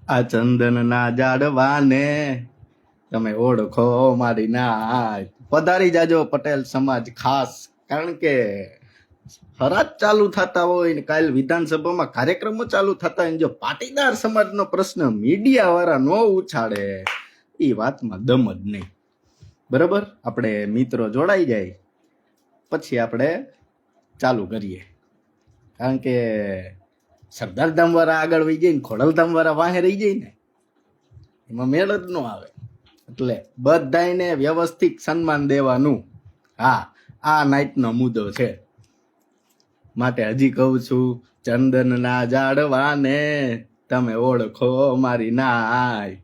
આ ચંદનના ઝાડવાને તમે ઓળખો મારી નાય. પધારી જાજો પટેલ સમાજ ખાસ, કારણ કે હરાજ ચાલુ થતા હોય ને કાલ વિધાનસભામાં કાર્યક્રમો ચાલુ થતા હોય, જો પાટીદાર સમાજનો પ્રશ્ન મીડિયા વાળા ન ઉછાળે એ વાતમાં દમ જ નહીં. બરોબર, આપણે મિત્રો જોડાઈ જાય પછી આપણે ચાલુ કરીએ, કારણ કે સરદારધામ વાળા આગળ વહી જાય ને ખોડલધામ વાળા વાહે રહી જાય ને એમાં મેળ જ ન આવે. એટલે બધાને વ્યવસ્થિત સન્માન દેવાનું. હા, આ નાઈટનો મુદ્દો છે, માટે હજી કહું છું, ચંદનના ઝાડવાને તમે ઓળખો મારી નાય.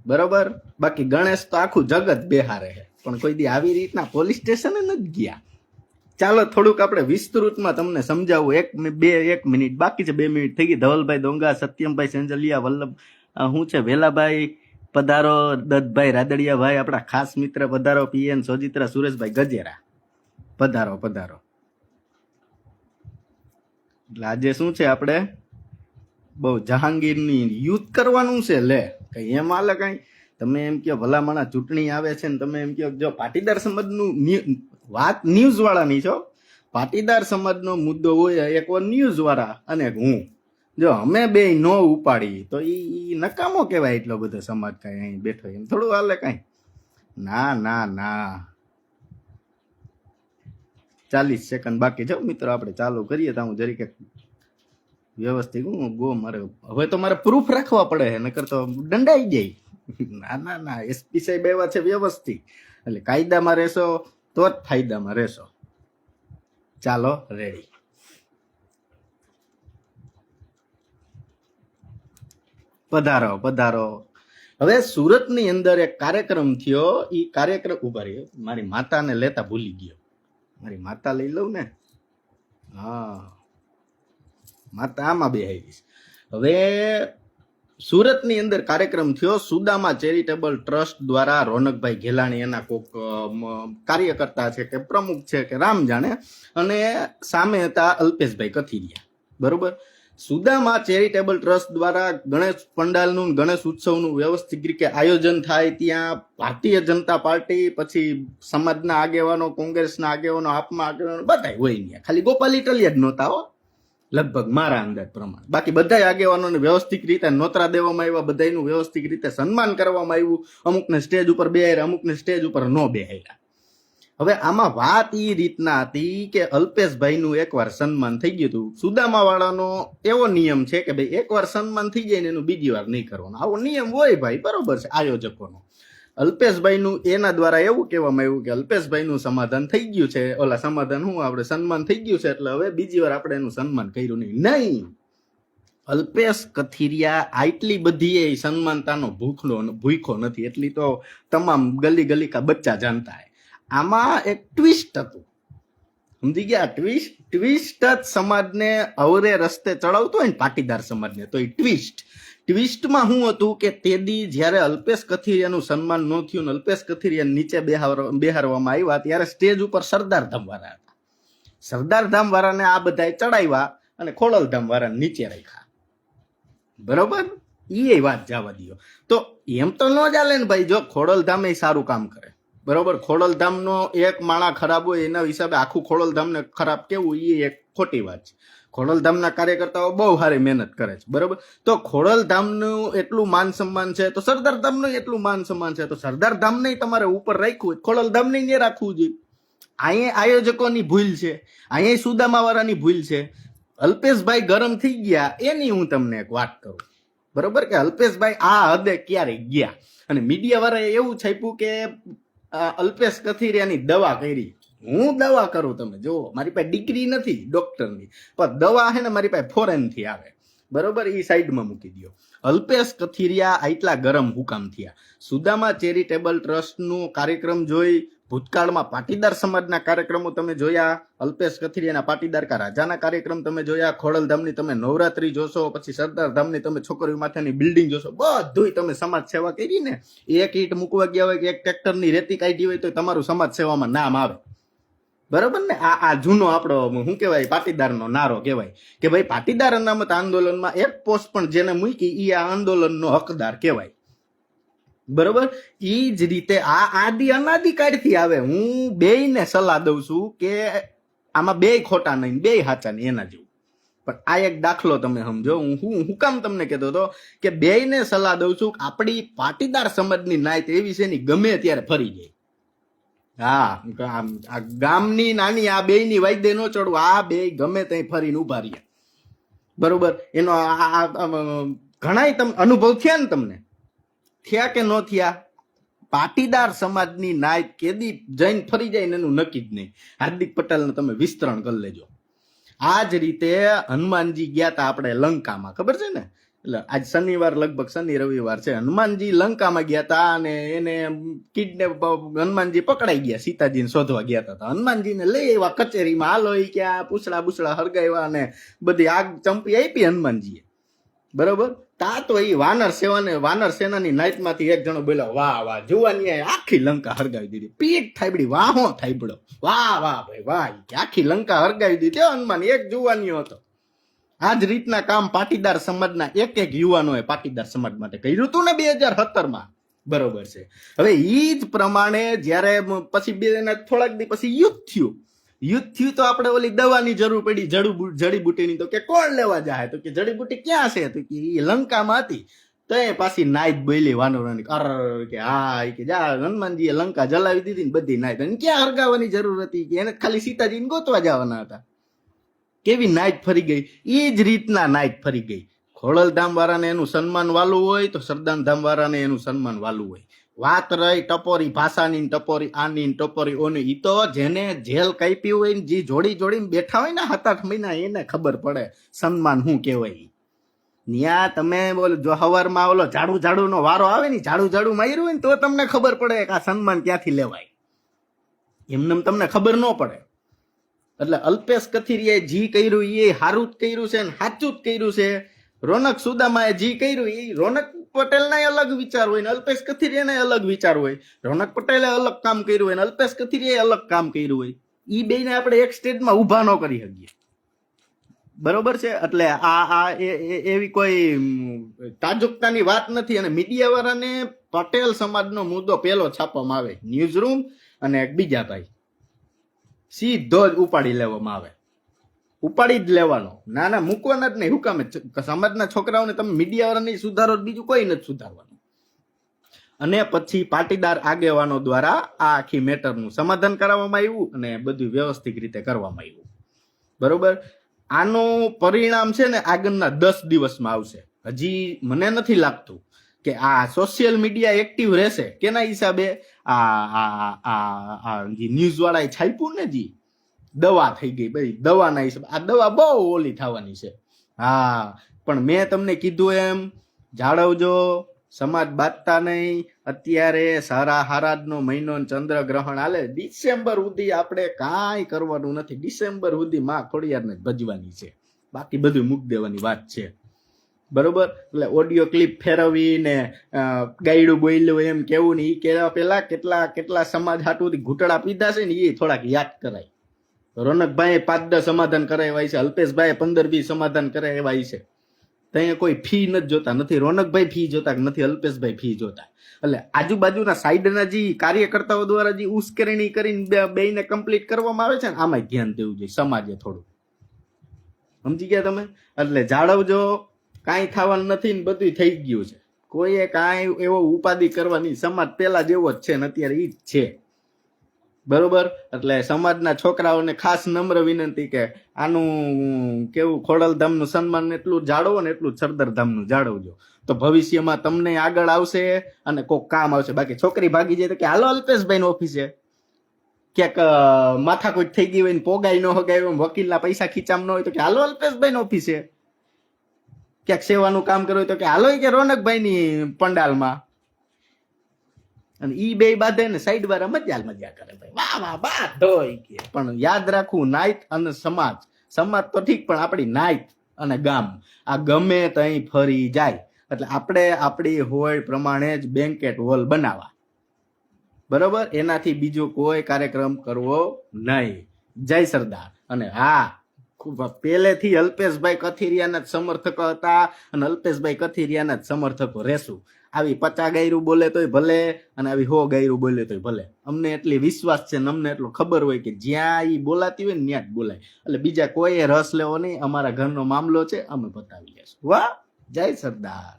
બરોબર, બાકી ગણેશ તો આખું જગત બેહારે છે, પણ કોઈ દી આવી રીતના પોલીસ સ્ટેશને નથી ગયા. ચાલો થોડુંક આપણે વિસ્તૃતમાં તમને સમજાવું. એક મિનિટ બાકી છે, 2 મિનિટ થઈ ગઈ. ધવલભાઈ દોંગા, સત્યમભાઈ સેંજલિયા, વલ્લભ શું છે વેલાભાઈ પધારો, દત્તભાઈ રાદડિયા ભાઈ આપણા ખાસ મિત્ર પધારો, પીએન સોજિત્રા, સુરેશભાઈ ગજેરા પધારો પધારો. એટલે આજે શું છે, આપણે બહુ જહાંગીરની યુદ્ધ કરવાનું છે. લે કઈ એમ હાલે કઈ તમે એમ કહો ભલામણા ચૂંટણી આવે છે ને તમે એમ કહો જો પાટીદાર સમાજનું વાત ન્યૂઝ વાળાની છો, પાટીદાર સમાજનો મુદ્દો હોય એક ન્યૂઝ વાળા અને હું, જો અમે બે નો ઉપાડી તો ઈ નકામો કહેવાય. એટલો બધો સમાજ કઈ અહીં બેઠો એમ થોડું હાલે કઈ. ના ના ના, 40 સેકન્ડ બાકી છે મિત્રો, આપણે ચાલુ કરીએ. તો હું જરીક વ્યવસ્થિત ગો મારે હવે તો મારે પ્રૂફ રાખવા પડે, નકર તો દંડાઈ જાય. ના ના ના, એસપી સાહેબ એવા છે વ્યવસ્થિત, એટલે કાયદામાં રહેશો તો જ ફાયદામાં રહેશો. ચાલો રેડી. પધારો પધારો. હવે સુરતની અંદર એક કાર્યક્રમ થયો. એ કાર્યક્રમ ઉભા રહ્યો, મારી માતાને લેતા ભૂલી ગયો. મારી માતા લઈ લઉં ને. હા, માતા આમાં બેહાઈશ. હવે સુરતની અંદર કાર્યક્રમ થયો, સુદામા ચેરિટેબલ ટ્રસ્ટ દ્વારા. રોનકભાઈ ઘેલાણી એના કોક કાર્યકર્તા છે કે પ્રમુખ છે કે રામ જાણે, અને સામે હતા અલ્પેશભાઈ કથિરિયા. બરોબર, સુદામા ચેરિટેબલ ટ્રસ્ટ દ્વારા ગણેશ પંડાલનું, ગણેશ ઉત્સવનું વ્યવસ્થિત રીતે આયોજન થાય. ત્યાં ભારતીય જનતા પાર્ટી, પછી સમાજના આગેવાનો, કોંગ્રેસના આગેવાનો, આપમાં આગેવાનો બધા હોય ત્યાં. ખાલી ગોપાલ ઇટલિયા જ નહોતા હો, લગભગ મારા અંદાજ પ્રમાણે. બાકી બધા આગેવાનોને વ્યવસ્થિત રીતે નોતરા દેવામાં આવ્યા, બધાનું વ્યવસ્થિત રીતે સન્માન કરવામાં આવ્યું. અમુકને સ્ટેજ ઉપર બેહાર્યા, અમુકને સ્ટેજ ઉપર ન બેહાર્યા. હવે આમાં વાત એ રીતના હતી કે અલ્પેશભાઈનું એકવાર સન્માન થઈ ગયું હતું. સુદામા વાળાનો એવો નિયમ છે કે ભાઈ એકવાર સન્માન થઈ જાય ને એનું બીજી વાર નહીં કરવાનું, આવો નિયમ હોય ભાઈ, બરોબર છે આયોજકોનો. અલ્પેશભાઈનું એના દ્વારા એવું કહેવામાં આવ્યું કે અલ્પેશભાઈનું સમાધાન થઈ ગયું છે, ઓલા સમાધાન હું આપણે સન્માન થઈ ગયું છે, એટલે હવે બીજી વાર આપણે એનું સન્માન કર્યું નહીં. અલ્પેશ કથિરિયા આટલી બધી એ સન્માનતાનો ભૂખો નથી, એટલી તો તમામ ગલી ગલી કા બચ્ચા જાણતા હે. આમાં એક ટ્વિસ્ટ હતું, સમજી ગયા? ટ્વિસ્ટ જ સમાજને અવરે રસ્તે ચડાવતો હોય ને પાટીદાર સમાજને, તો એ ટ્વિસ્ટમાં શું હતું કે તેદી જ્યારે અલ્પેશ કથિરિયાનું સન્માન ન થયું ને અલ્પેશ કથિરિયા નીચે બેહારવામાં આવ્યા, ત્યારે સ્ટેજ ઉપર સરદારધામ વાળા હતા. સરદારધામ વાળાને આ બધાએ ચડાવ્યા અને ખોડલધામ વાળાને નીચે રાખ્યા. બરોબર, એ વાત જવા દો. તો એમ તો ન ચાલે ને ભાઈ, જો ખોડલધામ એ સારું કામ કરે, બરોબર, ખોડલધામનો એક માણા ખરાબ હોય એના હિસાબે આખું ખોડલધામને ખરાબ કેવું એ એક ખોટી વાત છે. ખોડલધામના કાર્યકર્તાઓ બહુ સારી મહેનત કરે છે, બરોબર. તો ખોડલધામનું એટલું માન સન્માન છે તો સરદારધામનું એટલું માન સન્માન છે, તો સરદારધામને તમારે ઉપર રાખ્યું હોય, ખોડલધામને નહીં રાખવું જોઈએ. અહીંયા આયોજકોની ભૂલ છે, અહીંયા સુદામા વાળાની ભૂલ છે. અલ્પેશભાઈ ગરમ થઈ ગયા એની હું તમને એક વાત કરું, બરોબર, કે અલ્પેશભાઈ આ હદે ક્યારે ગયા. અને મીડિયા વાળાએ એવું છાપ્યું કે અલ્પેશ કથિરિયાની દવા કરી. હું દવા કરું, તમે જુઓ, મારી પાસે ડિગ્રી નથી ડોક્ટરની, પણ દવા છે ને મારી પાસે ફોરેનથી આવે, બરોબર, એ સાઈડમાં મૂકી દો. અલ્પેશ કથિરિયા આટલા ગરમ હુકામ થયા. સુદામા ચેરિટેબલ ટ્રસ્ટનું કાર્યક્રમ જોઈ, ભૂતકાળમાં પાટીદાર સમાજના કાર્યક્રમો તમે જોયા, અલ્પેશ કથિરિયાના પાટીદાર કા રાજાના કાર્યક્રમ તમે જોયા, ખોડલધામની તમે નવરાત્રી જોશો, પછી સરદારધામની તમે છોકરીઓ માથાની બિલ્ડિંગ જોશો, બધું તમે સમાજ સેવા કરી ને. એક ઈંટ મૂકવા ગયા હોય કે એક ટ્રેક્ટરની રેતી કાઢી હોય તો તમારું સમાજ સેવામાં નામ આવે. બરોબર ને? આ જૂનો આપણો શું કહેવાય, પાટીદારનો નારો કહેવાય કે ભાઈ પાટીદાર અનામત આંદોલનમાં એક પોસ્ટ પણ જેને મૂકી એ આ આંદોલનનો હકદાર કહેવાય. બરોબર. ઈ જ રીતે આ અનાદિકાળથી આવે. હું બેયને સલાહ દઉં છું કે આમાં બે ખોટા નહીં, બે સાચા નહીં, એના જેવું. પણ આ એક દાખલો તમે સમજો. હું કામ તમને કહેતો હતો કે બેયને સલાહ દઉં છું કે આપણી પાટીદાર સમાજની નાયત એવી છે ને ગમે ત્યારે ફરી જાય. હા, આ ગામની નાની આ બેયની વાયદે નો ચડવું. આ બે ગમે ત્યાં ફરીને ઉભા રહ્યા. બરોબર. એનો ઘણા તમે અનુભવ થયા ને, તમને થયા કે ન થયા? પાટીદાર સમાજની નાયત કેદી જઈને ફરી જાય ને એનું નક્કી જ નહીં. હાર્દિક પટેલને તમે વિસ્તરણ કરી લેજો. આ જ રીતે હનુમાનજી ગયા હતા આપણે લંકામાં, ખબર છે ને? એટલે આજ શનિવાર, લગભગ શનિ રવિવાર છે. હનુમાનજી લંકામાં ગયા હતા અને એને કિડનેપ, હનુમાનજી પકડાઈ ગયા. સીતાજીને શોધવા ગયા હતા. હનુમાનજીને લઈ આવ્યા કચેરીમાં. હાલો એ કે આ પૂછડા બુછડા હરગાવ્યા અને બધી આગ ચંપી આપી હનુમાનજીએ. બરોબર. તા તો એ વાનર સેનાની નાયતમાંથી એક જણો બોલ્યો, વાહ વાહ, જુવાની આખી લંકા હરગાવી દીધી. પીઠ થાયબડી, વાહો થાયબડો, વાહ વાહ ભાઈ વાહ, આખી લંકા હરગાવી દીધી. હનુમાન એક જુવાનીઓ હતો. આ જ રીતના કામ પાટીદાર સમાજના એક યુવાનોએ પાટીદાર સમાજ માટે કર્યું હતું ને 2017માં. બરોબર છે. હવે ઈ જ પ્રમાણે જયારે પછી થોડાક દી પછી યુદ્ધ થયું તો આપણે ઓલી દવાની જરૂર પડી, જડીબુટીની. તો કે કોણ લેવા જાય? તો કે જડીબુટી ક્યાં છે? તો કે એ લંકામાં હતી. તો એ પાછી નાયત બોલી વાનરોની, કે હા, કે જા હનુમાનજીએ લંકા જલાવી દીધી ને બધી નાયત. અને ક્યાં હરગાવાની જરૂર હતી? કે એને ખાલી સીતાજીને ગોતવા જવાના હતા. કેવી નાયત ફરી ગઈ. એ જ રીતના નાયત ફરી ગઈ. ખોડલધામ વાળાને એનું સન્માન વાલું હોય તો સરદારધામ વાળાને એનું સન્માન વાલું હોય. વાત રહી ટપોરી ભાષાની, ટપોરી આની, ટપોરી ઓની, ઈ તો જેને જેલ કાપી હોય ને જે જોડીને બેઠા હોય ને 7-8 મહિના, એને ખબર પડે સન્માન શું કહેવાય. ત્યાં તમે બોલો, જો હવારમાં ઓલો ઝાડુનો વારો આવે ને, ઝાડુ માર્યું હોય ને તો તમને ખબર પડે કે આ સન્માન ક્યાંથી લેવાય. એમને તમને ખબર ન પડે. એટલે અલ્પેશ કથિરિયાએ જી કર્યું એ સારું જ કર્યું છે ને સાચું જ કર્યું છે. રોનક સુદામાએ જી કર્યું એ રોનક પટેલના અલગ વિચાર હોય ને અલ્પેશ કથિરિયાને અલગ વિચાર હોય. રોનક પટેલે અલગ કામ કર્યું હોય ને અલ્પેશ કથિરિયાએ અલગ કામ કર્યું હોય. એ બેને આપણે એક સ્ટેજમાં ઊભા ન કરી શકીએ. બરોબર છે. એટલે આ એવી કોઈ તાજુકતાની વાત નથી. અને મીડિયા વાળાને પટેલ સમાજનો મુદ્દો પેલો છાપવામાં આવે, ન્યૂઝ રૂમ અને બીજા ભાઈ, સીધો જ ઉપાડી લેવામાં આવે. ઉપાડી જ લેવાનો. ના મૂકવાના જ નહીં. હું કામે? સમાજના છોકરાઓને તમે મીડિયા વાળા નહીં સુધારો, બીજું કોઈ નથી સુધારવાનું. અને પછી પાટીદાર આગેવાનો દ્વારા આ આખી મેટરનું સમાધાન કરવામાં આવ્યું અને બધું વ્યવસ્થિત રીતે કરવામાં આવ્યું. બરોબર. આનું પરિણામ છે ને આગળના 10 દિવસમાં આવશે. હજી મને નથી લાગતું કે આ સોશિયલ મીડિયા એક્ટિવ રહેશે. કેના હિસાબે? આ ન્યૂઝ વાળાએ છાપ્યું ને, જી દવા થઈ ગઈ ભાઈ, દવાના હિસાબે આ દવા બહુ ઓલી થવાની છે. હા, પણ મેં તમને કીધું એમ જાળવજો, સમાજ બાંધતા નહીં. અત્યારે હારાદનો મહિનો ચંદ્રગ્રહણ હાલે. ડિસેમ્બર સુધી આપણે કાંઈ કરવાનું નથી. ડિસેમ્બર સુધી માં ખોડિયારને ભજવાની છે. બાકી બધું મૂકી દેવાની વાત છે. બરોબર. એટલે ઓડિયો ક્લિપ ફેરવી ને ગાયડું બોલ્યું એમ કેવું ને, એ કેવા પેલા કેટલા સમાજ હાટું ઘૂંટડા પીધા છે ને એ થોડાક યાદ કરાય. રોનકભાઈ 5-10 સમાધાન કરાવ્યા છે. અલ્પેશભાઈ 15-20 સમાધાન કરાવ્યા છે. ત્યાં કોઈ ફી નથી જોતા, નથી રોનકભાઈ ફી જોતા, નથી અલ્પેશભાઈ ફી જોતા. એટલે આજુબાજુના સાઈડના જે કાર્યકર્તાઓ દ્વારા જે ઉશ્કેરણી કરીને બેને કમ્પ્લીટ કરવામાં આવે છે ને, આમાં ધ્યાન દેવું જોઈએ સમાજે થોડું. સમજી ગયા તમે? એટલે જાળવજો. કાંઈ થવાનું નથી ને બધું થઈ ગયું છે. કોઈએ કાંઈ એવો ઉપાધિ કરવાની. સમાજ પેલા જેવો જ છે ને અત્યારે ઈ જ છે. બરોબર. એટલે સમાજના છોકરાઓને ખાસ નમ્ર વિનંતી કે આનું કેવું, ખોડલધામનું સન્માન એટલું જાળવો ને એટલું સરદારધામનું જાળવજો. તો ભવિષ્યમાં તમને આગળ આવશે અને કોઈક કામ આવશે. બાકી છોકરી ભાગી જાય તો કે હાલો અલ્પેશભાઈ ઓફિસે, ક્યાંક માથાકૂટ થઈ ગઈ હોય ને પોગાઈ ન હગાય, વકીલના પૈસા ખીચામ ન હોય તો કે હાલો અલ્પેશભાઈ ઓફિસે, ક્યાંક સેવાનું કામ કરવું હોય તો કે હાલો કે રોનકભાઈની પંડાલમાં. અને ઈ બે બાધે ને સાઈડ વાળા મજા કરે ભાઈ, વાહ વાહ બાત હોય કે. પણ યાદ રાખવું, નાયત અને સમાજ તો ઠીક, પણ આપણી નાયત અને ગામ આ ગમે ત્યાં ફરી જાય. એટલે આપણે આપણી હોય પ્રમાણે જ બેન્કેટ હોલ બનાવવા. બરોબર. એનાથી બીજો કોઈ કાર્યક્રમ કરવો નહીં. જય સરદાર. અને હા, ખૂબ પહેલેથી અલ્પેશભાઈ કથિરિયાના જ સમર્થકો હતા અને અલ્પેશભાઈ કથિરિયાના જ સમર્થકો રહેશું. આવી 50 ગાયરું બોલે તોય ભલે અને આવી 100 ગાયરું બોલે તોય ભલે. અમને એટલી વિશ્વાસ છે ને અમને એટલો ખબર હોય કે જ્યાં ઈ બોલાતી હોય ને ત્યાં જ બોલાય. એટલે બીજા કોઈએ રસ લેવો નહીં. અમારા ઘરનો મામલો છે, અમે પતાવી લેશું. વાહ, જય સરદાર.